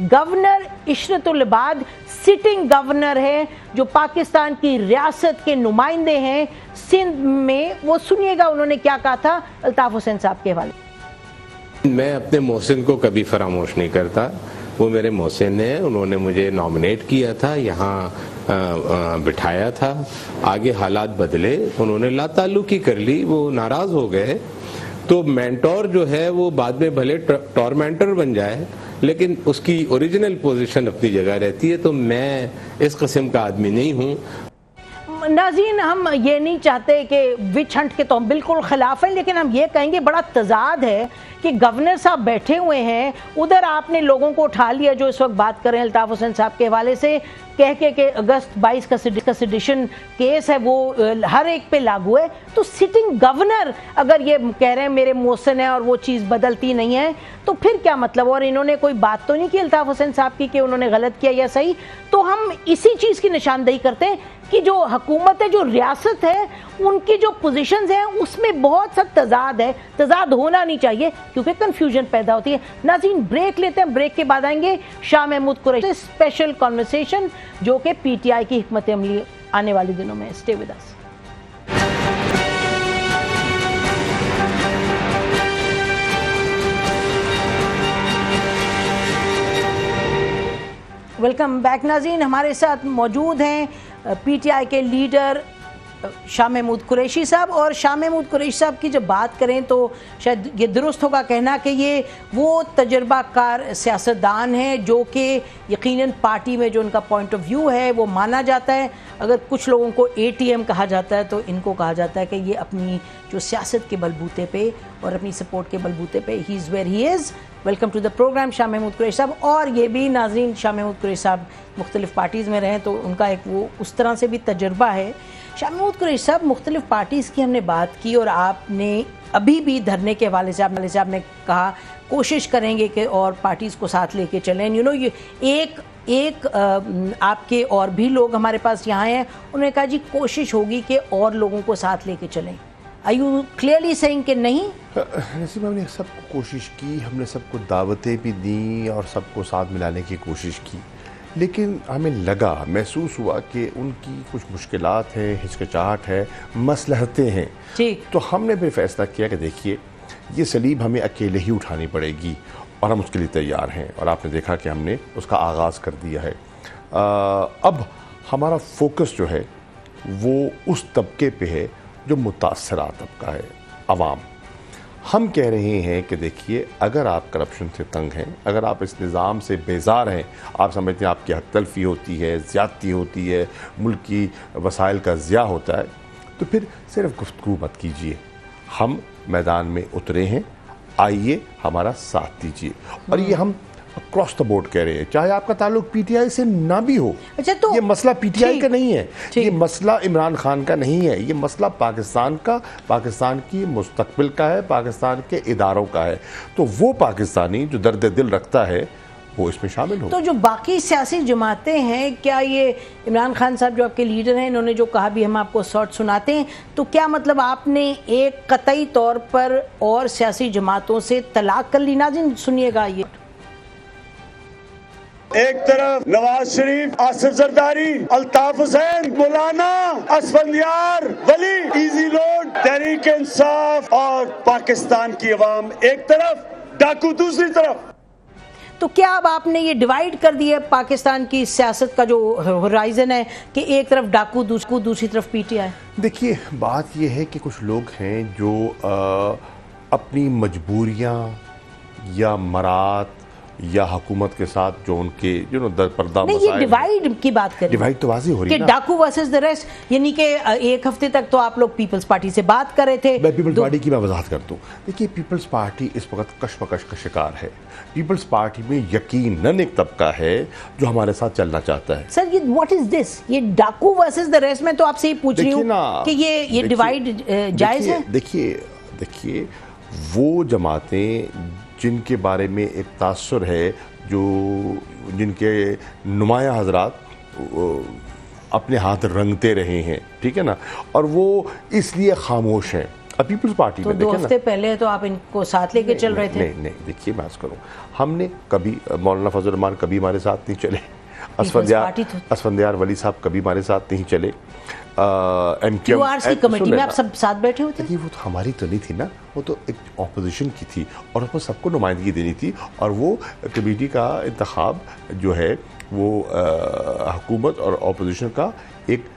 Governor عشرت العباد sitting governor ہے جو پاکستان کی ریاست کے نمائندے ہیں سندھ میں. وہ سنیے گا انہوں نے کیا کہا تھا الطاف حسین صاحب کے حوالے. میں اپنے محسن کو کبھی فراموش نہیں کرتا. وہ میرے محسن ہیں, انہوں نے مجھے نامنیٹ کیا تھا, یہاں بٹھایا تھا, آگے حالات بدلے, انہوں نے لا تعلقی کر لی, وہ ناراض ہو گئے. تو مینٹور جو ہے وہ بعد میں بھلے ٹورمنٹر بن جائے لیکن اس کی اوریجنل پوزیشن اپنی جگہ رہتی ہے. تو میں اس قسم کا آدمی نہیں ہوں. ناظرین, ہم یہ نہیں چاہتے کہ وچ ہنٹ کے تو ہم بالکل خلاف ہیں, لیکن ہم یہ کہیں گے بڑا تضاد ہے کہ گورنر صاحب بیٹھے ہوئے ہیں, ادھر آپ نے لوگوں کو اٹھا لیا جو اس وقت بات کر رہے ہیں الطاف حسین صاحب کے حوالے سے, کہہ کے کہ اگست 22 کا سیڈیشن کیس ہے وہ ہر ایک پہ لاگو ہے. تو سٹنگ گورنر اگر یہ کہہ رہے ہیں میرے محسن ہے اور وہ چیز بدلتی نہیں ہے تو پھر کیا مطلب؟ اور انہوں نے کوئی بات تو نہیں کی الطاف حسین صاحب کی کہ انہوں نے غلط کیا یا صحیح. تو ہم اسی چیز کی نشاندہی کرتے ہیں کہ جو حکومت ہے, جو ریاست ہے, ان کی جو پوزیشنز ہیں اس میں بہت سا تضاد ہے. تضاد ہونا نہیں چاہیے کیونکہ کنفیوژن پیدا ہوتی ہے. ناظرین بریک لیتے ہیں, بریک کے بعد آئیں گے شاہ محمود قریشی سے اسپیشل کنورسیشن جو کہ پی ٹی آئی کی حکمت عملی آنے والے دنوں میں. Stay with us. Welcome back ناظرین, ہمارے ساتھ موجود ہیں پی ٹی آئی کے لیڈر شاہ محمود قریشی صاحب. اور شاہ محمود قریشی صاحب کی جب بات کریں تو شاید یہ درست ہوگا کہنا کہ یہ وہ تجربہ کار سیاستدان ہیں جو کہ یقیناً پارٹی میں جو ان کا پوائنٹ آف ویو ہے وہ مانا جاتا ہے. اگر کچھ لوگوں کو اے ٹی ایم کہا جاتا ہے تو ان کو کہا جاتا ہے کہ یہ اپنی جو سیاست کے بلبوتے پہ اور اپنی سپورٹ کے بلبوتے پہ ہی is where he is. Welcome to the program Shah Mahmood Qureshi sahib. اور یہ بھی ناظرین, شاہ محمود قریشی صاحب مختلف پارٹیز میں رہیں تو ان کا ایک وہ اس طرح سے بھی تجربہ ہے. شاہ محمود قریشی صاحب, مختلف پارٹیز کی ہم نے بات کی اور آپ نے ابھی بھی دھرنے کے حوالے سے آپ نے کہا کوشش کریں گے کہ اور پارٹیز کو ساتھ لے کے چلیں. یو نو, ایک آپ کے اور بھی لوگ ہمارے پاس یہاں ہیں, انہوں نے کہا جی کوشش ہوگی کہ اور لوگوں کو ساتھ لے کے چلیں. Are you clearly saying کہ نہیں؟ نسیم, ہم نے سب کو کوشش کی, ہم نے سب کو دعوتیں بھی دیں اور سب کو ساتھ ملانے کی کوشش کی, لیکن ہمیں لگا, محسوس ہوا کہ ان کی کچھ مشکلات ہیں, ہچکچاہٹ ہے, مصلحتیں ہیں. تو ہم نے پھر فیصلہ کیا کہ دیکھیے یہ صلیب ہمیں اکیلے ہی اٹھانی پڑے گی اور ہم اس کے لیے تیار ہیں. اور آپ نے دیکھا کہ ہم نے اس کا آغاز کر دیا ہے. اب ہمارا فوکس جو ہے وہ اس طبقے پہ ہے جو متاثرہ طبقہ ہے, عوام. ہم کہہ رہے ہیں کہ دیکھیے اگر آپ کرپشن سے تنگ ہیں, اگر آپ اس نظام سے بیزار ہیں, آپ سمجھتے ہیں آپ کی حق تلفی ہوتی ہے, زیادتی ہوتی ہے, ملک کی وسائل کا ضیاع ہوتا ہے, تو پھر صرف گفتگو مت کیجیے. ہم میدان میں اترے ہیں, آئیے ہمارا ساتھ دیجیے. اور یہ ہم اکراس دا بورڈ کہہ رہے ہیں, چاہے آپ کا تعلق پی ٹی آئی سے نہ بھی ہو. یہ مسئلہ پی ٹی آئی کا نہیں ہے, یہ مسئلہ عمران خان کا نہیں ہے, یہ مسئلہ پاکستان کا, پاکستان کی مستقبل کا ہے, پاکستان کے اداروں کا ہے. تو وہ پاکستانی جو درد دل رکھتا ہے وہ اس میں شامل ہو. تو جو باقی سیاسی جماعتیں ہیں, کیا یہ عمران خان صاحب جو آپ کے لیڈر ہیں, انہوں نے جو کہا بھی ہم آپ کو شارٹ سناتے ہیں, تو کیا مطلب آپ نے ایک قطعی طور پر اور سیاسی جماعتوں سے طلاق کر لی؟ ناظرین سنیے گا. یہ ایک طرف نواز شریف, آصف زرداری, الطاف حسین, مولانا, اسفندیار, ولی, ایزی لوڈ, تحریک انصاف اور پاکستان کی عوام ایک طرف, ڈاکو دوسری طرف. تو کیا اب آپ نے یہ ڈیوائیڈ کر دیا پاکستان کی سیاست کا جو ہورائزن ہے کہ ایک طرف ڈاکو دوسری طرف پی ٹی آئی؟ دیکھیے بات یہ ہے کہ کچھ لوگ ہیں جو اپنی مجبوریاں یا مراد یا حکومت کے ساتھ جو ان کے در پردہ نہیں, یہ ڈیوائیڈ کی بات کریں, ڈیوائیڈ تو واضح ہو رہی ہے کہ ڈاکو ورسز دی ریسٹ, یعنی کہ ایک ہفتے تک تو آپ لوگ پیپلز پارٹی سے بات کر رہے تھے. میں پیپلز پارٹی کی میں وضاحت کرتا ہوں. دیکھیے پیپلز پارٹی اس وقت کشمکش کا شکار ہے. پیپلز پارٹی میں یقیناً ایک طبقہ ہے جو ہمارے ساتھ چلنا چاہتا ہے. سر یہ واٹ از دس, یہ ڈاکو ورسز دی ریسٹ, میں تو آپ سے یہ پوچھ رہی ہوں کہ یہ ڈیوائیڈ جائز ہے؟ دیکھیے وہ جماعتیں جن کے بارے میں ایک تاثر ہے, جن کے نمایاں حضرات اپنے ہاتھ رنگتے رہے ہیں, ٹھیک ہے نا, اور وہ اس لیے خاموش ہیں. اب پیپلز پارٹی تو 2 ہفتے پہلے تو آپ ان کو ساتھ لے کے چل رہے تھے. نہیں دیکھیے میں کروں, ہم نے کبھی مولانا فضل الرحمان کبھی ہمارے ساتھ نہیں چلے, اسفندیار ولی صاحب کبھی ہمارے ساتھ نہیں چلے, کیو آر سی کمیٹی میں آپ سب ساتھ بیٹھے ہوتے ہیں. وہ تو ہماری تو نہیں تھی نا, وہ تو ایک اپوزیشن کی تھی اور اس میں سب کو نمائندگی دینی تھی, اور وہ کمیٹی کا انتخاب جو ہے وہ حکومت اور اپوزیشن کا ایک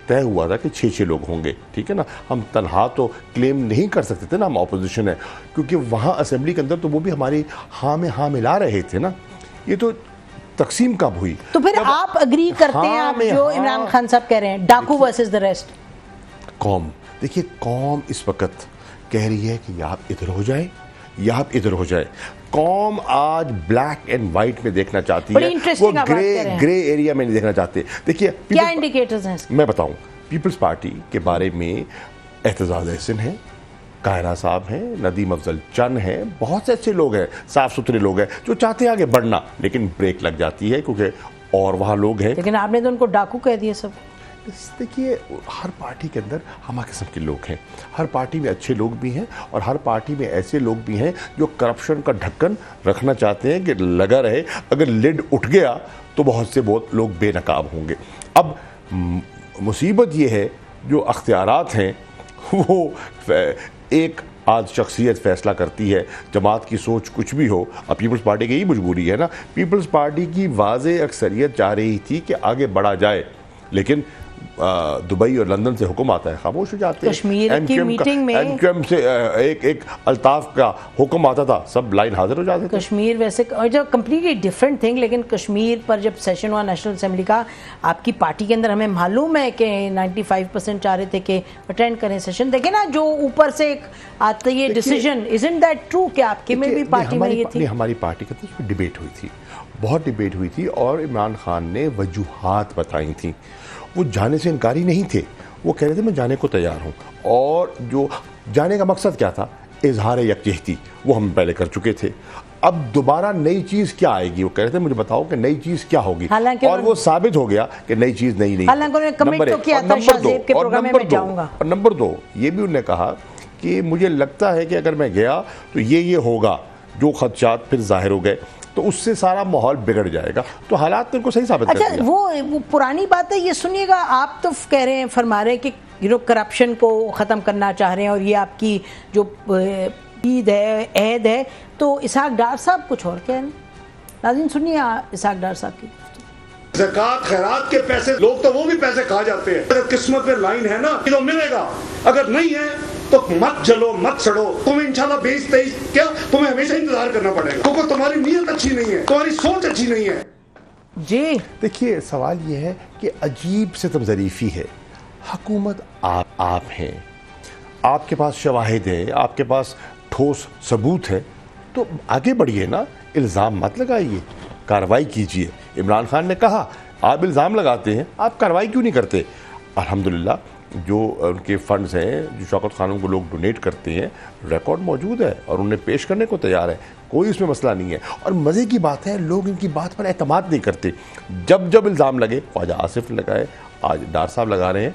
طے ہوا تھا کہ 6 لوگ ہوں گے, ٹھیک ہے نا. ہم تنہا تو کلیم نہیں کر سکتے تھے نا ہم اپوزیشن ہے, کیونکہ وہاں اسمبلی کے اندر تو وہ بھی ہماری ہاں میں ہاں ملا رہے تھے نا. یہ تو تقسیم کب ہوئی؟ تو پھر آپ اگری کرتے ہیں آپ جو عمران خان صاحب کہہ رہے ہیں ڈاکو ورسز دی ریسٹ. قوم دیکھیے, قوم اس وقت کہہ رہی ہے کہ یا آپ ادھر ہو جائیں یا آپ ادھر ہو جائے. قوم آج بلیک اینڈ وائٹ میں دیکھنا چاہتی ہے, وہ گرے ایریا میں نہیں دیکھنا چاہتے. دیکھیے کیا انڈیکیٹرز ہیں میں بتاؤں. پیپلز پارٹی کے بارے میں اعتزاز احسن ہے, کائرہ صاحب ہیں, ندیم افضل چند ہیں, بہت سے اچھے لوگ ہیں, صاف ستھرے لوگ ہیں جو چاہتے ہیں آگے بڑھنا, لیکن بریک لگ جاتی ہے کیونکہ اور وہاں لوگ ہیں. لیکن آپ نے تو ان کو ڈاکو کہہ دیا سب. دیکھیے ہر پارٹی کے اندر ہمہ قسم کے لوگ ہیں, ہر پارٹی میں اچھے لوگ بھی ہیں اور ہر پارٹی میں ایسے لوگ بھی ہیں جو کرپشن کا ڈھکن رکھنا چاہتے ہیں کہ لگا رہے, اگر لڈ اٹھ گیا تو بہت لوگ بے نقاب ہوں گے. اب مصیبت یہ ہے جو اختیارات ہیں وہ ایک آج شخصیت فیصلہ کرتی ہے, جماعت کی سوچ کچھ بھی ہو. اب پیپلز پارٹی کی یہی مجبوری ہے نا, پیپلز پارٹی کی واضح اکثریت چاہ رہی تھی کہ آگے بڑھا جائے, لیکن دبئی اور لندن سے حکم آتا ہے خاموش ہو جاتے ہیں. کشمیر کی میٹنگ میں این کیو ایم سے ایک الطاف کا حکم آتا تھا, سب لائن حاضر ہو جاتے تھے. کشمیر ویسے جو کمپلیٹلی ڈفرینٹ تھنگ, لیکن کشمیر پر جب سیشن ہوا نیشنل اسمبلی کا, آپ کی پارٹی کے اندر ہمیں معلوم ہے کہ 95% چاہ رہے تھے کہ اٹینڈ کریں سیشن. دیکھیں نا جو اوپر سے ایک آتا یہ ڈیسیجن, isn't that true کہ آپ کی میں بھی پارٹی میں یہ تھی؟ ہماری پارٹی کے اندر ڈیبیٹ ہوئی تھی, بہت ڈیبیٹ ہوئی تھی, اور عمران خان نے وجوہات بتائی تھیں. وہ جانے سے انکاری نہیں تھے, وہ کہہ رہے تھے میں جانے کو تیار ہوں. اور جو جانے کا مقصد کیا تھا, اظہار یکجہتی, وہ ہم پہلے کر چکے تھے. اب دوبارہ نئی چیز کیا آئے گی, وہ کہہ رہے تھے مجھے بتاؤ کہ نئی چیز کیا ہوگی, اور وہ ثابت ہو گیا کہ نئی چیز نہیں. حالانکہ انہوں نے کمنٹ تو کیا تھا شاہزیب کے پروگرام میں جاؤں گا. اور نمبر 2 یہ بھی انہوں نے کہا کہ مجھے لگتا ہے کہ اگر میں گیا تو یہ ہوگا, جو خدشات پھر ظاہر ہو گئے تو اس سے سارا ماحول بگڑ جائے گا. تو حالات نے ان کو صحیح ثابت کر دیا. اچھا وہ پرانی بات ہے, یہ سنیے گا, آپ تو کہہ رہے ہیں, فرما رہے ہیں کہ کرپشن کو ختم کرنا چاہ رہے ہیں, اور یہ آپ کی جو عید ہے, عہد ہے, تو اسحاق ڈار صاحب کچھ اور کہہ رہے ہیں. ناظرین سنیے اسحاق ڈار صاحب کی. زکوٰۃ خیرات کے پیسے, لوگ تو وہ بھی پیسے کھا جاتے ہیں. اگر قسمت میں لائن ہے نا تو ملے گا, اگر نہیں ہے تو مت جلو مت سڑو. تمہیں انشاءاللہ 22-23 کیا تمہیں ہمیشہ انتظار کرنا پڑے گا, کیونکہ تمہاری نیت اچھی نہیں ہے, تمہاری سوچ اچھی نہیں ہے. جی دیکھیے سوال یہ ہے کہ عجیب ستم ظریفی ہے. حکومت آپ ہیں, آپ کے پاس شواہد ہے, آپ کے پاس ٹھوس ثبوت ہے, تو آگے بڑھیے نا, الزام مت لگائیے, کارروائی کیجیے. عمران خان نے کہا آپ الزام لگاتے ہیں, آپ کارروائی کیوں نہیں کرتے؟ الحمدللہ جو ان کے فنڈز ہیں, جو شوکت خانم کو لوگ ڈونیٹ کرتے ہیں, ریکارڈ موجود ہے اور انہیں پیش کرنے کو تیار ہے, کوئی اس میں مسئلہ نہیں ہے. اور مزے کی بات ہے, لوگ ان کی بات پر اعتماد نہیں کرتے. جب الزام لگے, خواجہ آصف لگائے, آج ڈار صاحب لگا رہے ہیں,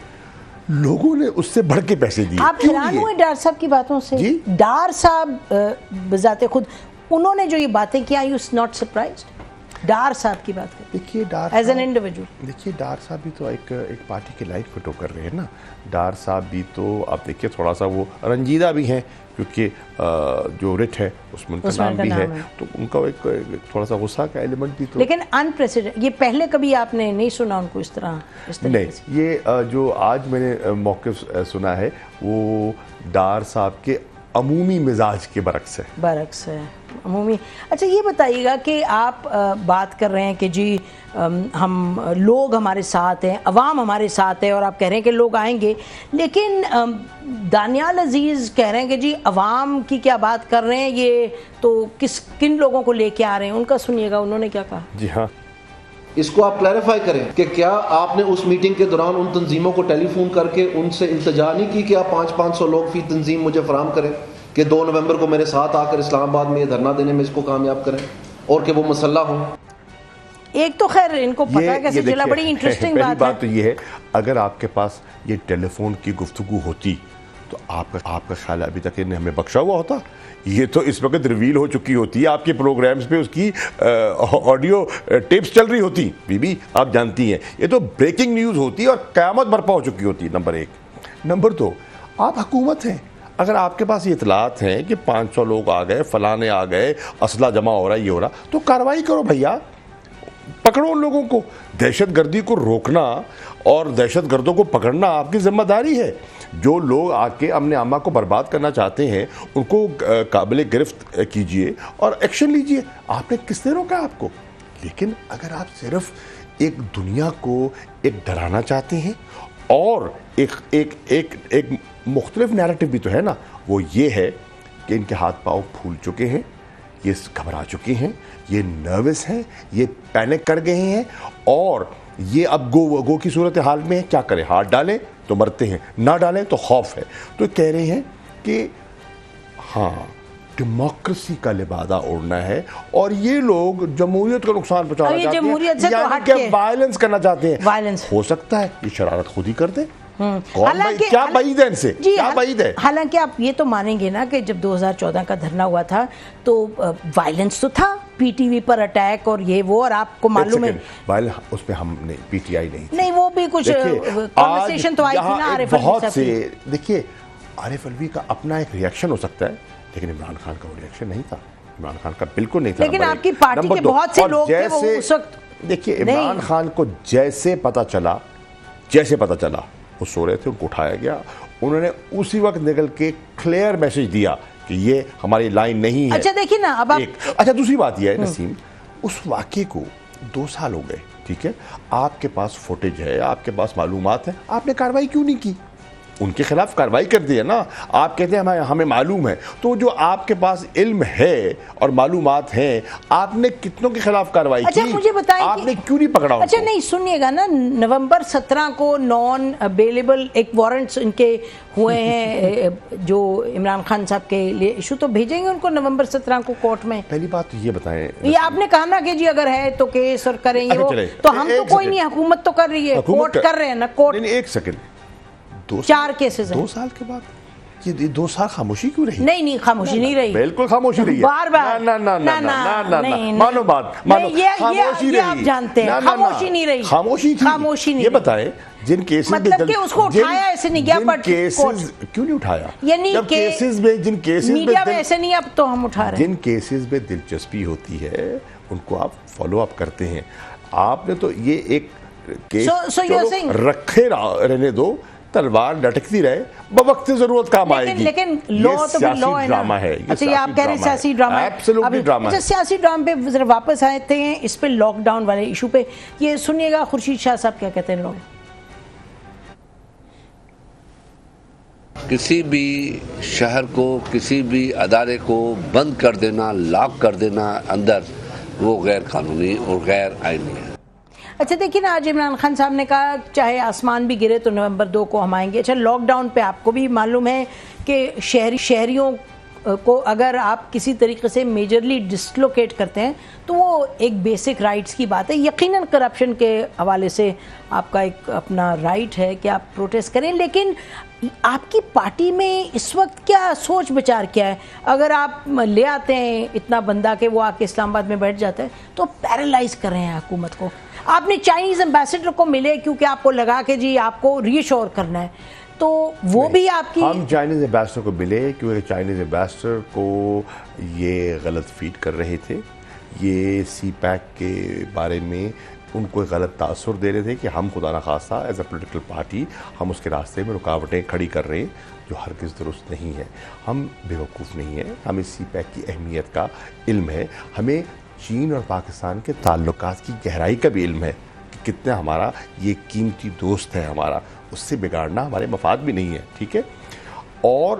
لوگوں نے اس سے بڑھ کے پیسے دیے. آپ حیران ہوئے ڈار صاحب کی باتوں سے؟ جی ڈار صاحب بذات خود انہوں نے جو یہ باتیں کیا, یو ناٹ سرپرائزڈ ڈار صاحب کی بات کریں؟ دیکھیے ڈار ایز این انڈیویجول, دیکھیے ڈار صاحب بھی تو ایک پارٹی کے لائٹ فٹو کر رہے ہیں نا. ڈار صاحب بھی تو آپ دیکھیے تھوڑا سا وہ رنجیدہ بھی ہیں, کیونکہ جو رٹ ہے اس میں ان کا نام بھی ہے, تو ان کا ایک تھوڑا سا غصہ کا ایلیمنٹ بھی تو. لیکن انپریسیڈنٹ, یہ پہلے کبھی آپ نے نہیں سنا ان کو اس طرح نہیں. یہ جو آج میں نے موقف سنا ہے وہ ڈار صاحب کے عمومی مزاج کے برعکس ہے. عمومی. اچھا یہ بتائیے گا کہ آپ بات کر رہے ہیں کہ جی ہم لوگ ہمارے ساتھ ہیں, عوام ہمارے ساتھ ہے, اور آپ کہہ رہے ہیں کہ لوگ آئیں گے, لیکن دانیال عزیز کہہ رہے ہیں کہ جی عوام کی کیا بات کر رہے ہیں, یہ تو کن لوگوں کو لے کے آ رہے ہیں, ان کا سنیے گا انہوں نے کیا کہا. جی ہاں, اس کو آپ کلیریفائی کریں کہ کیا آپ نے اس میٹنگ کے دوران ان تنظیموں کو ٹیلی فون کر کے ان سے التجا نہیں کی کہ آپ 500 لوگ فی تنظیم مجھے فراہم کریں کہ 2 نومبر کو میرے ساتھ آ کر اسلام آباد میں یہ دھرنا دینے میں اس کو کامیاب کریں, اور کہ وہ مسلح ہوں. ایک تو خیر ان کو پتہ ہے کیسے چلا, بڑی انٹرسٹنگ بات تو یہ ہے, اگر آپ کے پاس یہ ٹیلی فون کی گفتگو ہوتی تو آپ کا خیال ہے ابھی تک انہیں ہمیں بخشا ہوا ہوتا؟ یہ تو اس وقت ریویل ہو چکی ہوتی ہے آپ کے پروگرامز پہ، اس کی آڈیو ٹیپس چل رہی ہوتی بی بی، آپ جانتی ہیں یہ تو بریکنگ نیوز ہوتی ہے اور قیامت برپا ہو چکی ہوتی ہے. نمبر 1. نمبر 2، آپ حکومت ہیں، اگر آپ کے پاس یہ اطلاعات ہیں کہ 500 لوگ آ گئے، فلانے آ گئے، اسلحہ جمع ہو رہا ہے، یہ ہو رہا، تو کارروائی کرو بھیا، پکڑو ان لوگوں کو. دہشت گردی کو روکنا اور دہشت گردوں کو پکڑنا آپ کی ذمہ داری ہے. جو لوگ آ کے امن عامہ کو برباد کرنا چاہتے ہیں ان کو قابل گرفت کیجئے اور ایکشن لیجئے. آپ نے کس نے روکا آپ کو؟ لیکن اگر آپ صرف ایک دنیا کو ایک ڈرانا چاہتے ہیں اور ایک مختلف نیریٹو بھی تو ہے نا، وہ یہ ہے کہ ان کے ہاتھ پاؤں پھول چکے ہیں، یہ گھبرا چکے ہیں، یہ نروس ہیں، یہ پینک کر گئے ہیں اور یہ اب گو کی صورتحال میں ہے. کیا کریں؟ ہاتھ ڈالیں تو مرتے ہیں، نہ ڈالیں تو خوف ہے. تو کہہ رہے ہیں کہ ہاں ڈیموکریسی کا لبادہ اوڑھنا ہے اور یہ لوگ جمہوریت کو نقصان پہنچانا چاہتے ہیں، یعنی کہ وائلنس کرنا چاہتے ہیں. ہو سکتا ہے یہ شرارت خود ہی کر دیں. کیا بعید ہے ان سے؟ کیا بعید ہے؟ حالانکہ آپ یہ تو مانیں گے نا کہ جب 2014 کا دھرنا ہوا تھا تو وائلنس تو تھا، پی ٹی وی پر اٹیک اور یہ وہ، اور آپ کو معلوم ہے اس میں ہم نے پی ٹی آئی نہیں، وہ بھی کچھ کنورسیشن تو آئی تھی نا عارف الوی بہت سے. دیکھیے عارف الوی کا اپنا ایک ریاکشن ہو سکتا ہے لیکن عمران خان کا وہ ریاکشن نہیں تھا. عمران خان کا بالکل نہیں تھا. لیکن آپ کی پارٹی کے بہت سے لوگ تھے وہ اس وقت. دیکھیے عمران خان کو جیسے پتا چلا وہ سو رہے تھے، ان کو اٹھایا گیا، انہوں نے اسی وقت نکل کے کلیئر میسج دیا کہ یہ ہماری لائن نہیں ہے. اچھا دیکھیے نا اب اچھا دوسری بات یہ ہے نسیم، اس واقعے کو 2 سال ہو گئے، ٹھیک ہے، آپ کے پاس فوٹیج ہے، آپ کے پاس معلومات ہیں، آپ نے کارروائی کیوں نہیں کی؟ ان کے خلاف کارروائی کر دی ہے نا. آپ کہتے ہیں ہمیں معلوم ہے، تو جو آپ کے پاس علم ہے اور معلومات ہیں، آپ نے کتنوں کے خلاف کارروائی کی؟ اچھا مجھے بتائیں آپ نے کیوں نہیں پکڑا؟ اچھا نہیں سنیے گا نا، نومبر 17 کو نان بیلیبل ایک وارنٹس ان کے ہوئے ہیں جو عمران خان صاحب کے لیے ایشو، تو بھیجیں گے ان کو نومبر 17 کو کورٹ میں؟ پہلی بات تو یہ بتائیں، یہ آپ نے کہا نا کہ جی اگر ہے تو کیس اور کریں گے وہ، تو ہم تو کوئی نہیں، حکومت تو کر رہی ہے، کورٹ کر رہے ہیں نا، کورٹ. نہیں ایک سیکنڈ، 4 کیسز ہیں 2 سال کے بعد، یہ 2 سال خاموشی کیوں رہی؟ نہیں خاموشی نہیں رہی، بالکل خاموشی رہی ہے، بار بار. مانو بات، مانو خاموشی رہی، آپ جانتے ہیں خاموشی نہیں رہی، خاموشی نہیں. یہ بتائیں جن کیسز مطلب کہ اس کو اٹھایا ایسے نہیں گیا، بٹ کیسز کیوں نہیں اٹھایا؟ یعنی جب کیسز میں جن کیسز میڈیا میں ایسے نہیں، اب تو ہم اٹھا رہے ہیں. جن کیسز میں دلچسپی ہوتی ہے ان کو آپ فالو اپ کرتے ہیں. آپ نے تو یہ ایک کیس رکھے رہنے دو، تلوار لٹکتی رہے، بوقت ضرورت کام آئے گی. لیکن لا تو لا ہے نا. اچھا یہ آپ کہہ رہے ہیں سیاسی ڈرامہ ہے، ایبسولوٹلی ڈرامہ ہے. اچھا سیاسی ڈرامے پہ ذرا واپس آتے ہیں، اس پہ لاک ڈاؤن والے ایشو پہ یہ سنیے گا خورشید شاہ صاحب کیا کہتے ہیں. لوگ کسی بھی شہر کو، کسی بھی ادارے کو بند کر دینا، لاک کر دینا اندر، وہ غیر قانونی اور غیر آئینی ہے. اچھا دیکھیں نا، آج عمران خان صاحب نے کہا چاہے آسمان بھی گرے تو نومبر 2 کو ہم آئیں گے. اچھا لاک ڈاؤن پہ آپ کو بھی معلوم ہے کہ شہریوں کو اگر آپ کسی طریقے سے میجرلی ڈسلوکیٹ کرتے ہیں تو وہ ایک بیسک رائٹس کی بات ہے. یقیناً کرپشن کے حوالے سے آپ کا ایک اپنا رائٹ ہے کہ آپ پروٹیسٹ کریں، لیکن آپ کی پارٹی میں اس وقت کیا سوچ بچار کیا ہے؟ اگر آپ لے آتے ہیں اتنا بندہ کہ وہ آ کے اسلام آباد میں بیٹھ جاتا ہے تو پیرالائز کر رہے ہیں حکومت کو. آپ نے چائنیز امبیسڈر کو ملے کیونکہ آپ کو لگا کہ جی آپ کو ری ایشور کرنا ہے، تو وہ بھی آپ کی. ہم چائنیز امبیسڈر کو ملے کیونکہ چائنیز امبیسڈر کو یہ غلط فیڈ کر رہے تھے، یہ سی پیک کے بارے میں ان کو غلط تاثر دے رہے تھے کہ ہم خدا نخواستہ ایز اے پولیٹیکل پارٹی ہم اس کے راستے میں رکاوٹیں کھڑی کر رہے ہیں، جو ہرگز درست نہیں ہے. ہم بیوقوف نہیں ہیں، ہمیں سی پیک کی اہمیت کا علم ہے، ہمیں چین اور پاکستان کے تعلقات کی گہرائی کا بھی علم ہے کہ کتنا ہمارا یہ قیمتی دوست ہے ہمارا، اس سے بگاڑنا ہمارے مفاد بھی نہیں ہے، ٹھیک ہے. اور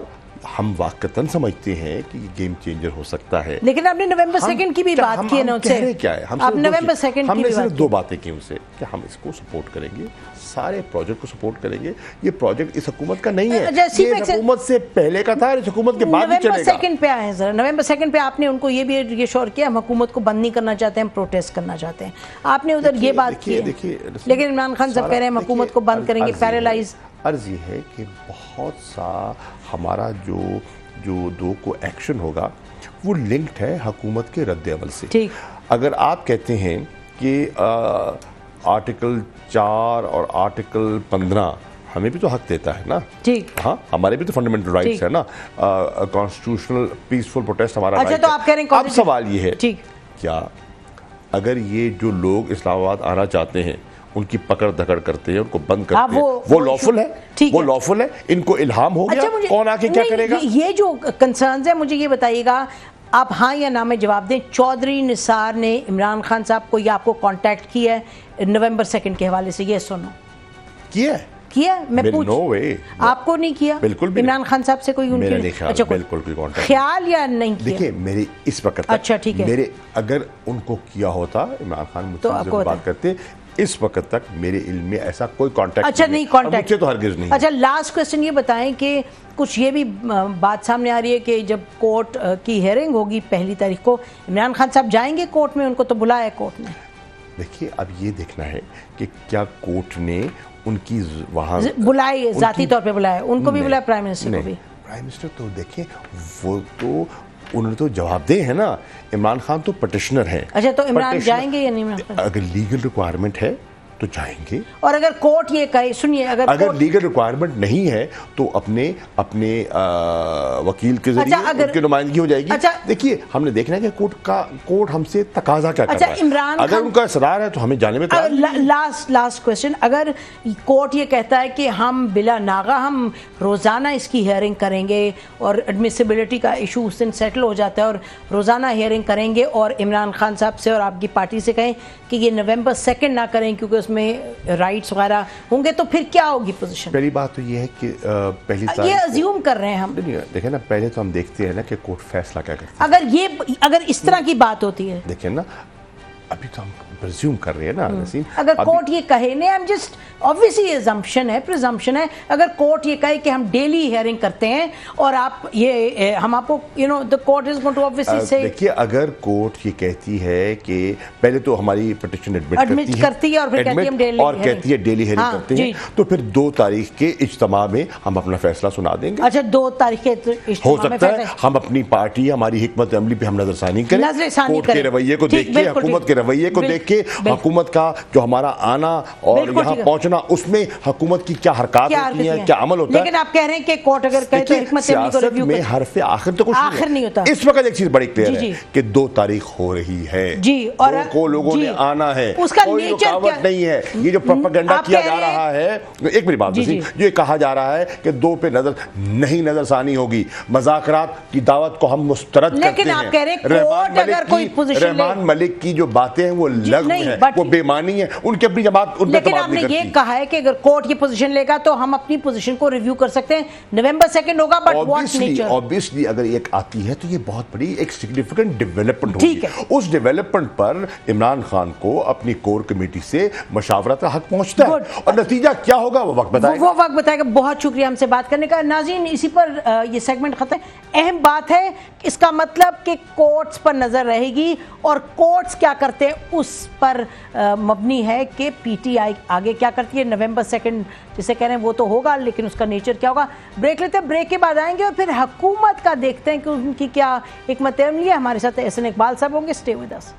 ہم واقعتاً سمجھتے ہیں کہ یہ گیم چینجر ہو سکتا ہے. لیکن آپ نے نومبر 2 کی بھی بات کی ہے نا ان سے. کیا ہے آپ نومبر 2 کی ہم نے صرف 2 باتیں کی ان سے کہ ہم اس کو سپورٹ کریں گے، سارے پروجیکٹ کو سپورٹ کریں گے. یہ پروجیکٹ اس حکومت کا نہیں ہے، یہ حکومت سے پہلے کا تھا اور اس حکومت کے بعد بھی چلے گا. نومبر 2 پہ آئے ہیں ذرا. نومبر 2 پہ آپ نے ان کو یہ بھی ریشور کیا ہم حکومت کو بند نہیں کرنا چاہتے، ہم پروٹیسٹ کرنا چاہتے ہیں. آپ نے ادھر یہ بات کی ہے، لیکن عمران خان صاحب کہہ رہے ہیں ہم حکومت کو بند کریں گے، پیرالائز. عرض یہ ہے کہ بہت سا ہمارا جو دو کو ایکشن ہوگا وہ لنکڈ ہے حکومت کے رد عمل سے. اگر آپ کہتے ہیں کہ آرٹیکل 4 اور آرٹیکل 15 ہمیں بھی تو حق دیتا ہے نا, ہاں ہمارے بھی تو فنڈامنٹل رائٹس ہے نا, کانسٹیٹیوشنل پیسفل پروٹیسٹ ہمارا رائٹ ہے. اب سوال یہ ہے کیا اگر یہ جو لوگ اسلام آباد آنا چاہتے ہیں ان کی پکڑ دھکڑ کرتے ہیں, ان کو بند کرتے ہیں, وہ لافل ہے, وہ لافل ہے, ان کو الہام ہو گیا, کون آ کے کیا کرے گا؟ یہ جو کنسرنز ہیں مجھے یہ بتائیے گا, آپ ہاں یا نہ میں جواب دیں. چودھری نثار نے عمران خان صاحب کو یا آپ کو کانٹیکٹ کیا ہے نومبر 2 کے حوالے سے, یہ سنو کیا میں پوچھ, آپ کو نہیں کیا بالکل عمران خان صاحب سے کوئی ان کی بالکل بھی کانٹیکٹ خیال یا نہیں کیا؟ دیکھیں میری اس وقت اچھا ٹھیک ہے, میرے اگر ان کو کیا ہوتا عمران خان مجھ سے بات کرتے, اس وقت تک میرے علم میں ایسا کوئی کانٹیکٹ اچھا نہیں, کانٹیکٹ تو ہرگز نہیں. اچھا لاسٹ کوسچن یہ بتائیں کہ کچھ یہ بھی بات سامنے آ رہی ہے کہ جب کورٹ کی ہیئرنگ ہوگی 1 تاریخ کو, عمران خان صاحب جائیں گے کورٹ میں؟ ان کو تو بلایا ہے کورٹ نے. دیکھیے اب یہ دیکھنا ہے کہ کیا کورٹ نے ان کی وہاں بلائے, ذاتی طور پہ بلایا, ان کو بھی بلایا, پرائم منسٹر کو بھی. پرائم منسٹر تو دیکھیں وہ تو انہوں نے تو جواب دے ہیں نا, عمران خان تو پٹیشنر ہیں. اچھا تو عمران جائیں گے یا نہیں؟ اگر لیگل ریکوائرمنٹ ہے تو جائیں گے. اور اگر کورٹ یہ کہے, سنیے, اگر لیگل ریکوائرمنٹ نہیں ہے تو اپنے وکیل کے ذریعے ان کی نمائندگی ہو جائے گی. دیکھیے ہم نے دیکھنا ہے کہ کورٹ ہم سے تقاضا کیا کر رہا ہے. اگر ان کا اصرار ہے تو ہمیں جانے میں لاسٹ کوسچن, اگر کورٹ یہ کہتا ہے کہ ہم بلا ناغہ ہم روزانہ اس کی ہیئرنگ کریں گے اور ایڈمیسیبلٹی کا ایشو اس دن سیٹل ہو جاتا ہے اور روزانہ ہیئرنگ کریں گے, اور عمران خان صاحب سے اور آپ کی پارٹی سے کہیں کہ یہ نومبر 2 نہ کریں کیونکہ اس میں رائٹس وغیرہ ہوں گے, تو پھر کیا ہوگی پوزیشن؟ پہلی بات تو یہ ہے کہ پہلی یہ ازیوم کر رہے ہیں ہم, دیکھیں نا پہلے تو ہم دیکھتے ہیں نا کہ کورٹ فیصلہ کیا کرتا ہے. اگر اس طرح کی بات ہوتی ہے, دیکھیں نا ابھی تو ہم پرزیوم کر رہے ہیں نا نسیم, اگر کورٹ یہ کہے, نہیں I'm just obviously assumption ہے, presumption ہے, اگر کورٹ یہ کہے کہ ہم ڈیلی ہیئرنگ کرتے ہیں اور آپ یہ ہم آپ کو the court is going to obviously say. دیکھیے اگر کورٹ یہ کہتی ہے کہ پہلے تو ہماری پٹیشن ایڈمٹ کرتی ہے اور پھر کہتی ہے ہم ڈیلی اور کہتی ہے ڈیلی ہیئرنگ کرتے ہیں, تو پھر 2 تاریخ کے اجتماع میں ہم اپنا فیصلہ سنا دیں گے. اچھا 2 تاریخ کے ہو سکتا ہے ہم اپنی پارٹی ہماری حکمت عملی پہ ہم نظر ثانی کریں, کورٹ کے رویے کو دیکھ کے, حکومت کے رویے کو دیکھ کے, حکومت کا جو ہمارا آنا اور یہاں پہنچنا اس میں حکومت کی کیا حرکات ہوتی ہیں, کیا عمل ہوتا ہے. لیکن آپ کہہ رہے ہیں کہ کورٹ اگر کہے تو حکمت عملی کو ریویو میں حرف آخر تو کچھ نہیں ہوتا. اس وقت ایک چیز بڑی کلیئر ہے کہ 2 تاریخ ہو رہی ہے, اور کو لوگوں نے آنا ہے, اس کا کوئی رکاوٹ نہیں ہے. یہ جو پروپیگنڈا کیا جا رہا ہے, ایک میری بات جو یہ کہا جا رہا ہے کہ 2 پہ نظر ثانی ہوگی, مذاکرات کی دعوت کو ہم مسترد کرتے ہیں. رحمان ملک کی جو باتیں ہیں وہ لغو ہیں, وہ بے معنی ہیں, ان کی اپنی جماعت ان پہ لیکن آپ نے یہ کہا ہے کہ اگر کورٹ کی پوزیشن لے گا تو ہم اپنی پوزیشن کو ریویو کر سکتے ہیں. نومبر 2 ہوگا, بٹ واٹ نیچر obviously اگر ایک آتی ہے تو یہ بہت بڑی ایک سگنیفیکنٹ ڈیولپمنٹ ہوگی. اس ڈیولپمنٹ پر عمران خان کو اپنی کور کمیٹی سے مشاورت کا حق پہنچتا ہے, اور نتیجہ کیا ہوگا وہ وقت بتائے گا. بہت شکریہ ہم سے بات کرنے کا. ناظرین اسی پر یہ سیگمنٹ ختم. اہم بات ہے اس کا مطلب کہ کورٹس پر نظر رہے گی اور کورٹس کیا کرتے ہیں اس پر مبنی ہے کہ پی ٹی آئی آگے کیا کرتی ہے. نومبر 2 جسے کہہ رہے ہیں وہ تو ہوگا, لیکن اس کا نیچر کیا ہوگا. بریک لیتے ہیں, بریک کے بعد آئیں گے اور پھر حکومت کا دیکھتے ہیں کہ ان کی کیا حکمت عملی ہے. ہمارے ساتھ احسن اقبال صاحب ہوں گے, stay with us.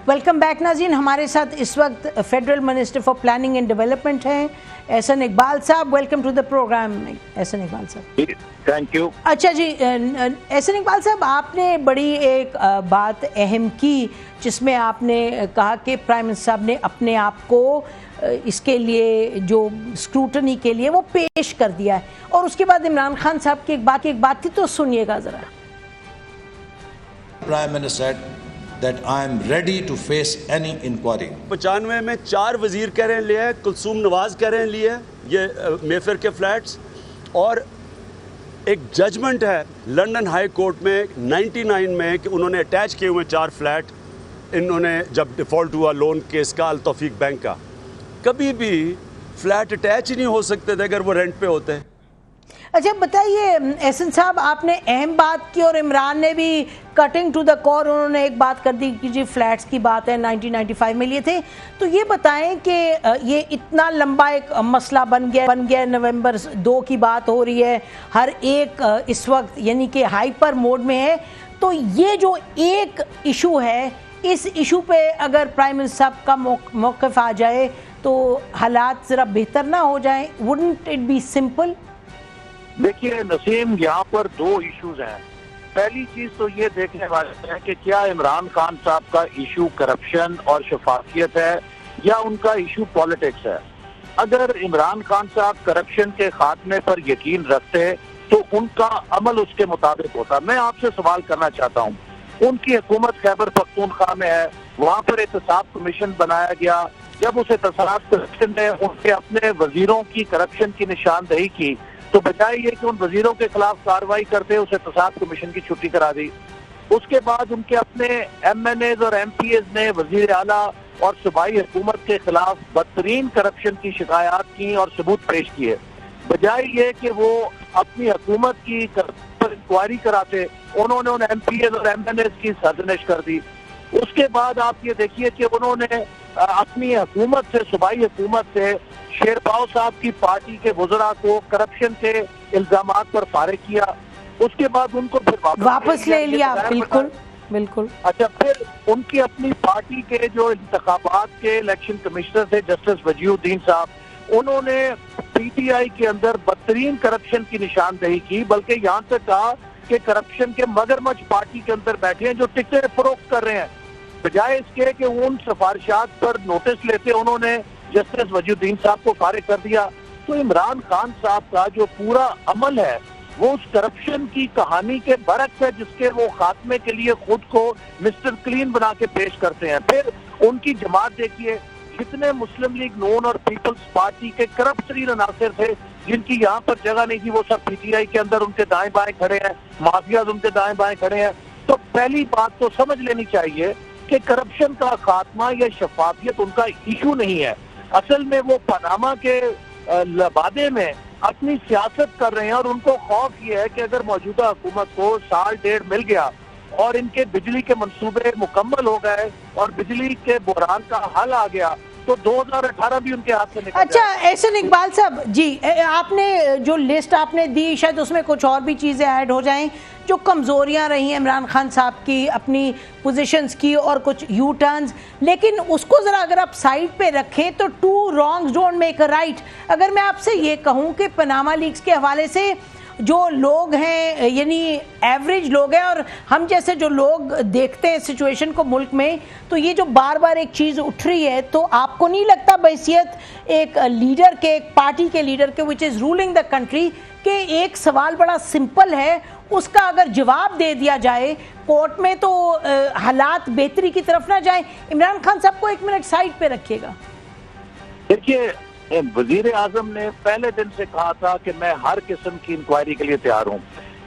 Welcome back ناظرین. ہمارے ساتھ اس وقت federal minister for planning and development ہیں احسن اقبال صاحب. Welcome to the programme Ahsan Iqbal صاحب. Thank you. اچھا جی احسن اقبال صاحب, آپ نے بڑی ایک بات اہم کی جس میں آپ نے کہا کہ پرائم منسٹر صاحب نے اپنے آپ کو اس کے لیے جو اسکروٹنی کے لیے وہ پیش کر دیا ہے, اور اس کے بعد عمران خان صاحب کی ایک بات تھی تو سنیے گا ذرا. Prime Minister said that I am ready to face any inquiry. 95 میں 4 وزیر کہہ رہے ہیں لیے, کلثوم نواز کہہ رہے ہیں لیے, یہ میفر کے فلیٹس, اور ایک ججمنٹ ہے لنڈن ہائی کورٹ میں 99 میں کہ انہوں نے اٹیچ کیے ہوئے 4 فلیٹ, انہوں نے جب ڈیفالٹ ہوا لون کیس کا التوفیق بینک کا. کبھی بھی فلیٹ اٹیچ ہی نہیں ہو سکتے تھے اگر وہ رینٹ پہ ہوتے. اچھا بتائیے احسن صاحب، آپ نے اہم بات کی اور عمران نے بھی کٹنگ ٹو دا کور انہوں نے ایک بات کر دی کہ جی فلیٹس کی بات ہے 1995 میں لیے تھے. تو یہ بتائیں کہ یہ اتنا لمبا ایک مسئلہ بن گیا نومبر 2 کی بات ہو رہی ہے، ہر ایک اس وقت یعنی کہ ہائپر موڈ میں ہے. تو یہ جو ایک ایشو ہے، اس ایشو پہ اگر پرائم منسٹر صاحب کا موقف آ جائے تو حالات ذرا بہتر نہ ہو جائیں؟ Wouldn't it be simple? دیکھیے نسیم، یہاں پر 2 ایشوز ہیں. پہلی چیز تو یہ دیکھنے والے ہیں کہ کیا عمران خان صاحب کا ایشو کرپشن اور شفافیت ہے یا ان کا ایشو پالیٹکس ہے. اگر عمران خان صاحب کرپشن کے خاتمے پر یقین رکھتے تو ان کا عمل اس کے مطابق ہوتا. میں آپ سے سوال کرنا چاہتا ہوں، ان کی حکومت خیبر پختونخوا میں ہے، وہاں پر احتساب کمیشن بنایا گیا. جب اس احتساب کمیشن نے ان کے اپنے وزیروں کی کرپشن کی نشاندہی کی تو بجائے یہ کہ ان وزیروں کے خلاف کارروائی کرتے اس احتساب کمیشن کی چھٹی کرا دی. اس کے بعد ان کے اپنے ایم این ایز اور ایم پی ایز نے وزیر اعلیٰ اور صوبائی حکومت کے خلاف بدترین کرپشن کی شکایات کی اور ثبوت پیش کیے. بجائے یہ کہ وہ اپنی حکومت کی پر انکوائری کراتے، انہوں نے ان ایم پی ایز اور ایم این ایز کی سرزنش کر دی. اس کے بعد آپ یہ دیکھیے کہ انہوں نے اپنی حکومت سے، صوبائی حکومت سے شیرپاؤ صاحب کی پارٹی کے وزراء کو کرپشن کے الزامات پر فارغ کیا. اس کے بعد ان کو پھر واپس لے لیا. بالکل. اچھا، پھر ان کی اپنی پارٹی کے جو انتخابات کے الیکشن کمشنر تھے جسٹس وجیہ الدین صاحب، انہوں نے پی ٹی آئی کے اندر بدترین کرپشن کی نشاندہی کی، بلکہ یہاں تک کہا کہ کرپشن کے مگرمچھ پارٹی کے اندر بیٹھے ہیں جو ٹکٹیں فروخت کر رہے ہیں. بجائے اس کے کہ ان سفارشات پر نوٹس لیتے، انہوں نے جسٹس وجیہ الدین صاحب کو فارغ کر دیا. تو عمران خان صاحب کا جو پورا عمل ہے وہ اس کرپشن کی کہانی کے برعکس ہے جس کے وہ خاتمے کے لیے خود کو مسٹر کلین بنا کے پیش کرتے ہیں. پھر ان کی جماعت دیکھیے، جتنے مسلم لیگ نون اور پیپلز پارٹی کے کرپٹ ترین عناصر تھے جن کی یہاں پر جگہ نہیں تھی، وہ سب پی ٹی آئی کے اندر ان کے دائیں بائیں کھڑے ہیں، مافیاز ان کے دائیں بائیں کھڑے ہیں. تو پہلی بات تو سمجھ لینی چاہیے کہ کرپشن کا خاتمہ یا شفافیت ان کا ایشو نہیں ہے. اصل میں وہ پاناما کے لبادے میں اپنی سیاست کر رہے ہیں اور ان کو خوف یہ ہے کہ اگر موجودہ حکومت کو 1.5 مل گیا اور ان کے بجلی کے منصوبے مکمل ہو گئے اور بجلی کے بحران کا حل آ گیا تو 2018 بھی ان کے ہاتھ سے نکل جائے. اچھا احسن اقبال صاحب جی، آپ نے جو لسٹ آپ نے دی شاید اس میں کچھ اور بھی چیزیں ایڈ ہو جائیں جو کمزوریاں رہی ہیں عمران خان صاحب کی اپنی پوزیشنز کی اور کچھ یو ٹرنز، لیکن اس کو ذرا اگر آپ سائڈ پہ رکھیں تو 2 wrongs don't make a right. اگر میں آپ سے یہ کہوں کہ پاناما لیکس کے حوالے سے جو لوگ ہیں یعنی ایوریج لوگ ہیں اور ہم جیسے جو لوگ دیکھتے ہیں سچویشن کو ملک میں، تو یہ جو بار بار ایک چیز اٹھ رہی ہے، تو آپ کو نہیں لگتا بحیثیت ایک لیڈر کے، ایک پارٹی کے لیڈر کے وچ از رولنگ دا کنٹری، کہ ایک سوال بڑا سمپل ہے، اس کا اگر جواب دے دیا جائے کورٹ میں تو حالات بہتری کی طرف نہ جائیں؟ عمران خان صاحب کو 1 منٹ سائڈ پہ رکھیے گا. دیکھیے، وزیر اعظم نے پہلے دن سے کہا تھا کہ میں ہر قسم کی انکوائری کے لیے تیار ہوں.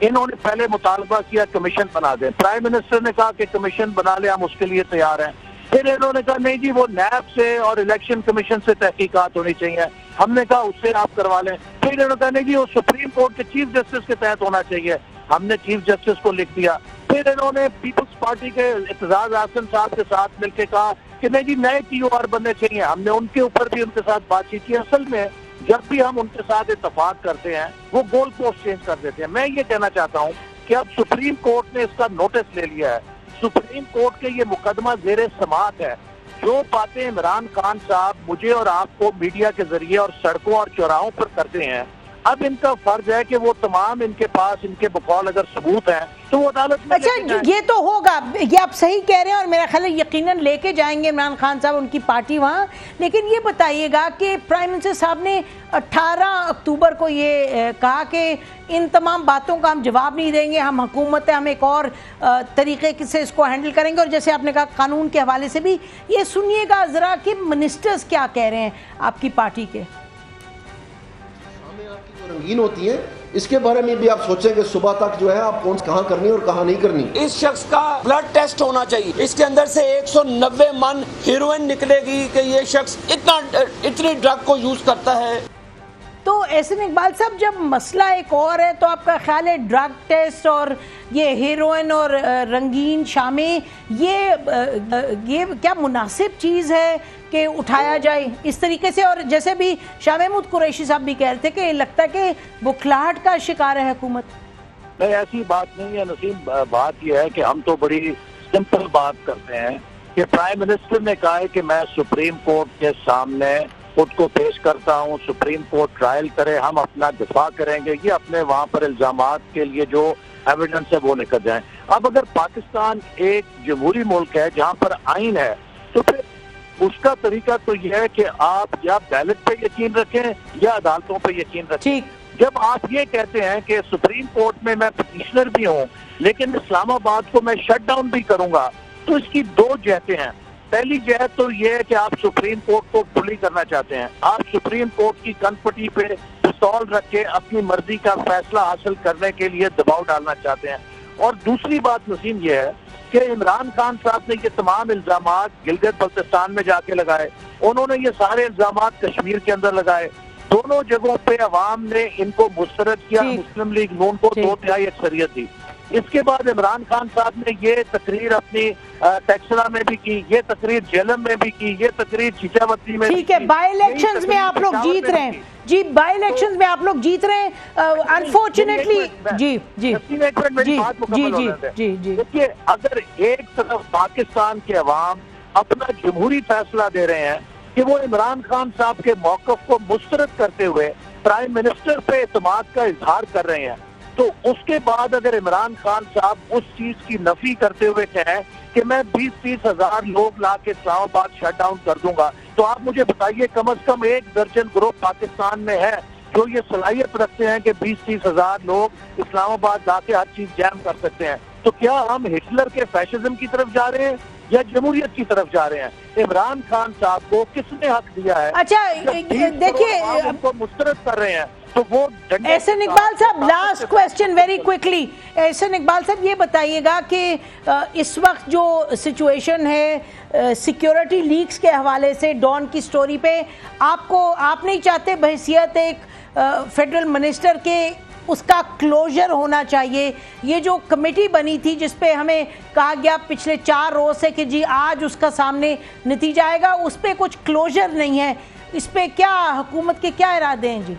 انہوں نے پہلے مطالبہ کیا کمیشن بنا دیں، پرائم منسٹر نے کہا کہ کمیشن بنا لے، ہم اس کے لیے تیار ہیں. پھر انہوں نے کہا نہیں جی وہ نیب سے اور الیکشن کمیشن سے تحقیقات ہونی چاہیے، ہم نے کہا اس سے آپ کروا لیں. پھر انہوں نے کہا نہیں جی وہ سپریم کورٹ کے چیف جسٹس کے تحت ہونا چاہیے، ہم نے چیف جسٹس کو لکھ دیا. پھر انہوں نے پیپلز پارٹی کے اعتزاز احسن صاحب کے ساتھ مل کے کہا کہ نہیں جی نئے ٹی او آر بننے چاہیے، ہم نے ان کے اوپر بھی ان کے ساتھ بات چیت کی. اصل میں جب بھی ہم ان کے ساتھ اتفاق کرتے ہیں وہ گول پوسٹ چینج کر دیتے ہیں. میں یہ کہنا چاہتا ہوں کہ اب سپریم کورٹ نے اس کا نوٹس لے لیا ہے. سپریم کورٹ کے یہ مقدمہ زیر سماعت ہے. جو باتیں عمران خان صاحب مجھے اور آپ کو میڈیا کے ذریعے اور سڑکوں اور چوراہوں پر کرتے ہیں، اب ان کا فرض ہے کہ وہ تمام ان کے پاس ان کے بقول اگر ثبوت ہیں تو وہ عدالت میں. اچھا یہ تو ہوگا، یہ آپ صحیح کہہ رہے ہیں اور میرا خیال ہے یقیناً لے کے جائیں گے عمران خان صاحب ان کی پارٹی وہاں. لیکن یہ بتائیے گا کہ پرائم منسٹر صاحب نے 18 اکتوبر کو یہ کہا کہ ان تمام باتوں کا ہم جواب نہیں دیں گے، ہم حکومت ہے، ہم ایک اور طریقے سے اس کو ہینڈل کریں گے. اور جیسے آپ نے کہا قانون کے حوالے سے بھی یہ سنیے گا ذرا کہ منسٹرز کیا کہہ رہے ہیں آپ کی پارٹی کے. رنگین ہوتی ہیں، اس کے بارے میں بھی آپ سوچیں کہ صبح تک جو ہے آپ کون کہاں کرنی اور کہاں نہیں کرنی. اس شخص کا بلڈ ٹیسٹ ہونا چاہیے، اس کے اندر سے 190 من ہیروئن نکلے گی کہ یہ شخص اتنی ڈرگ کو یوز کرتا ہے. تو احسن اقبال صاحب جب مسئلہ ایک اور ہے تو آپ کا خیال ہے ڈرگ ٹیسٹ اور یہ ہیروئن اور رنگین شامیں یہ کیا مناسب چیز ہے کہ اٹھایا جائے اس طریقے سے؟ اور جیسے بھی شاہ محمود قریشی صاحب بھی کہہ رہے تھے کہ لگتا ہے کہ بکھلاہٹ کا شکار ہے حکومت. نہیں ایسی بات نہیں ہے نسیم. بات یہ ہے کہ ہم تو بڑی سمپل بات کرتے ہیں کہ پرائم منسٹر نے کہا ہے کہ میں سپریم کورٹ کے سامنے خود کو پیش کرتا ہوں, سپریم کورٹ ٹرائل کرے, ہم اپنا دفاع کریں گے, یہ اپنے وہاں پر الزامات کے لیے جو ایویڈنس ہے وہ نکل جائیں. اب اگر پاکستان ایک جمہوری ملک ہے جہاں پر آئین ہے تو پھر اس کا طریقہ تو یہ ہے کہ آپ یا بیلٹ پہ یقین رکھیں یا عدالتوں پہ یقین رکھیں. جب آپ یہ کہتے ہیں کہ سپریم کورٹ میں میں پٹیشنر بھی ہوں لیکن اسلام آباد کو میں شٹ ڈاؤن بھی کروں گا, تو اس کی دو جہتیں ہیں. پہلی جہت تو یہ ہے کہ آپ سپریم کورٹ کو بلی کرنا چاہتے ہیں, آپ سپریم کورٹ کی کنپٹی پہ پستول رکھ کے اپنی مرضی کا فیصلہ حاصل کرنے کے لیے دباؤ ڈالنا چاہتے ہیں. اور دوسری بات نسیم یہ ہے کہ عمران خان صاحب نے یہ تمام الزامات گلگت بلتستان میں جا کے لگائے, انہوں نے یہ سارے الزامات کشمیر کے اندر لگائے, دونوں جگہوں پہ عوام نے ان کو مسترد کیا, مسلم لیگ نون کو 2/3 اکثریت دی. اس کے بعد عمران خان صاحب نے یہ تقریر اپنی ٹیکسلا میں بھی کی, یہ تقریر جیلم میں بھی کی, یہ تقریر چیچاوتی میں. ٹھیک ہے, بائی الیکشنز میں آپ لوگ جیت رہے ہیں جی, بائی الیکشنز میں آپ لوگ جیت رہے ہیں انفارچونیٹلی. جی جی جی دیکھیے, اگر ایک طرف پاکستان کے عوام اپنا جمہوری فیصلہ دے رہے ہیں کہ وہ عمران خان صاحب کے موقف کو مسترد کرتے ہوئے پرائم منسٹر پہ اعتماد کا اظہار کر رہے ہیں, تو اس کے بعد اگر عمران خان صاحب اس چیز کی نفی کرتے ہوئے کہیں کہ میں 20-30 ہزار لوگ لا کے اسلام آباد شٹ ڈاؤن کر دوں گا, تو آپ مجھے بتائیے کم از کم 1 درجن گروپ پاکستان میں ہے جو یہ صلاحیت رکھتے ہیں کہ 20-30 ہزار لوگ اسلام آباد لا کے ہر چیز جیم کر سکتے ہیں. تو کیا ہم ہٹلر کے فیشزم کی طرف جا رہے ہیں یا جمہوریت کی طرف جا رہے ہیں؟ عمران خان صاحب کو کس نے حق دیا ہے؟ اچھا دیکھیے, ان کو مسترد کر رہے ہیں تو وہ. احسن اقبال صاحب لاسٹ کویسچن ویری کوئکلی. احسن اقبال صاحب یہ بتائیے گا کہ اس وقت جو سچویشن ہے سیکیورٹی لیکس کے حوالے سے ڈان کی سٹوری پہ, آپ نہیں چاہتے بحیثیت ایک فیڈرل منسٹر کے اس کا کلوزر ہونا چاہیے؟ یہ جو کمیٹی بنی تھی جس پہ ہمیں کہا گیا پچھلے 4 روز سے کہ جی آج اس کا سامنے نتیجہ آئے گا, اس پہ کچھ کلوزر نہیں ہے, اس پہ کیا حکومت کے کیا ارادے ہیں؟ جی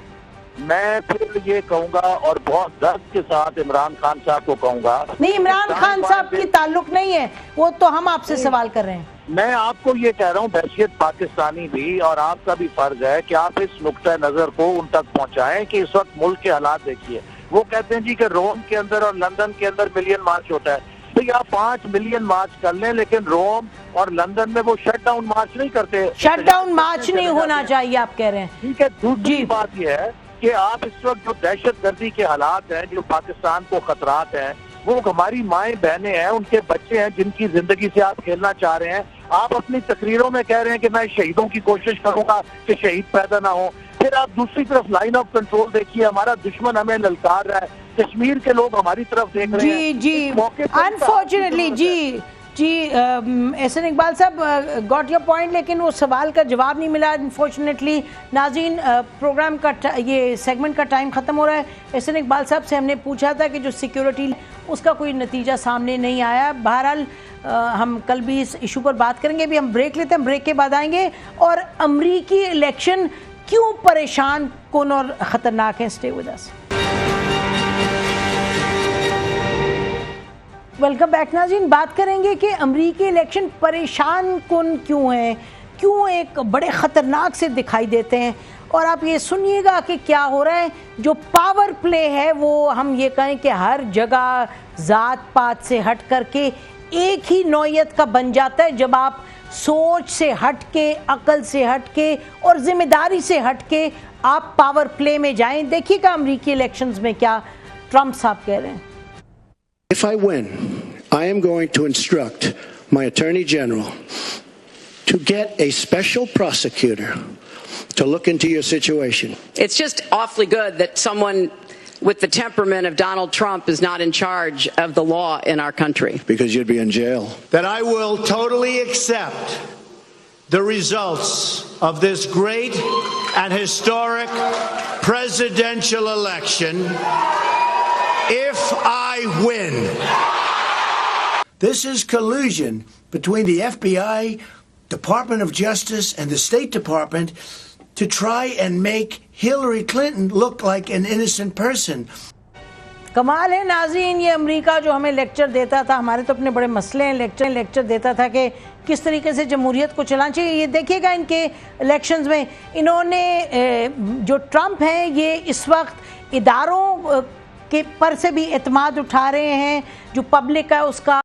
میں پھر یہ کہوں گا اور بہت درد کے ساتھ عمران خان صاحب کو کہوں گا, نہیں عمران خان صاحب کی تعلق نہیں ہے, وہ تو ہم آپ سے سوال کر رہے ہیں. میں آپ کو یہ کہہ رہا ہوں بحیثیت پاکستانی بھی, اور آپ کا بھی فرض ہے کہ آپ اس نقطہ نظر کو ان تک پہنچائیں کہ اس وقت ملک کے حالات دیکھیے. وہ کہتے ہیں جی کہ روم کے اندر اور لندن کے اندر ملین مارچ ہوتا ہے, تو آپ 5 ملین مارچ کر لیں لیکن روم اور لندن میں وہ شٹ ڈاؤن مارچ نہیں کرتے. شٹ ڈاؤن مارچ نہیں ہونا چاہیے آپ کہہ رہے ہیں. ٹھیک ہے, دوسری بات یہ ہے کہ آپ اس وقت جو دہشت گردی کے حالات ہیں, جو پاکستان کو خطرات ہیں, وہ ہماری مائیں بہنیں ہیں, ان کے بچے ہیں جن کی زندگی سے آپ کھیلنا چاہ رہے ہیں. آپ اپنی تقریروں میں کہہ رہے ہیں کہ میں شہیدوں کی کوشش کروں گا کہ شہید پیدا نہ ہو, پھر آپ دوسری طرف لائن آف کنٹرول دیکھیے, ہمارا دشمن ہمیں للکار رہا ہے, کشمیر کے لوگ ہماری طرف دیکھ رہے ہیں. جی انفارچونیٹلی جی احسن اقبال صاحب گاٹ یور پوائنٹ, لیکن وہ سوال کا جواب نہیں ملا انفارچونیٹلی. ناظرین, پروگرام کا یہ سیگمنٹ کا ٹائم ختم ہو رہا ہے. احسن اقبال صاحب سے ہم نے پوچھا تھا کہ جو سیکیورٹی اس کا کوئی نتیجہ سامنے نہیں آیا. بہرحال ہم کل بھی اس ایشو پر بات کریں گے. ابھی ہم بریک لیتے ہیں, بریک کے بعد آئیں گے. اور امریکی الیکشن کیوں پریشان کن اور خطرناک ہے؟ Stay with us. Welcome back ناظرین. بات کریں گے کہ امریکی الیکشن پریشان کن کیوں ہیں, کیوں ایک بڑے خطرناک سے دکھائی دیتے ہیں. اور آپ یہ سنیے گا کہ کیا ہو رہا ہے. جو پاور پلے ہے وہ ہم یہ کہیں کہ ہر جگہ ذات پات سے ہٹ کر کے ایک ہی نوعیت کا بن جاتا ہے جب آپ سوچ سے ہٹ کے, عقل سے ہٹ کے اور ذمہ داری سے ہٹ کے آپ پاور پلے میں جائیں. دیکھیے گا امریکی الیکشنز میں کیا ٹرمپ صاحب کہہ رہے ہیں. If I win, I am going to instruct my Attorney General to get a special prosecutor to look into your situation. It's just awfully good that someone with the temperament of Donald Trump is not in charge of the law in our country. Because you'd be in jail. That I will totally accept the results of this great and historic presidential election if I win. This is collusion between the FBI, Department of Justice, and the State Department to try and make Hillary Clinton look like an innocent person. کمال ہے ناظرین، یہ امریکہ جو ہمیں lecture دیتا تھا، ہمارے تو اپنے بڑے مسئلے ہیں، لیکچر دیتا تھا کہ کس طریقے سے جمہوریت کو چلانا چاہیے. یہ دیکھیے گا ان کے الیکشنز میں انہوں نے جو ٹرمپ ہیں یہ اس وقت اداروں کے پر سے بھی اعتماد اٹھا رہے ہیں، جو پبلک ہے اس کا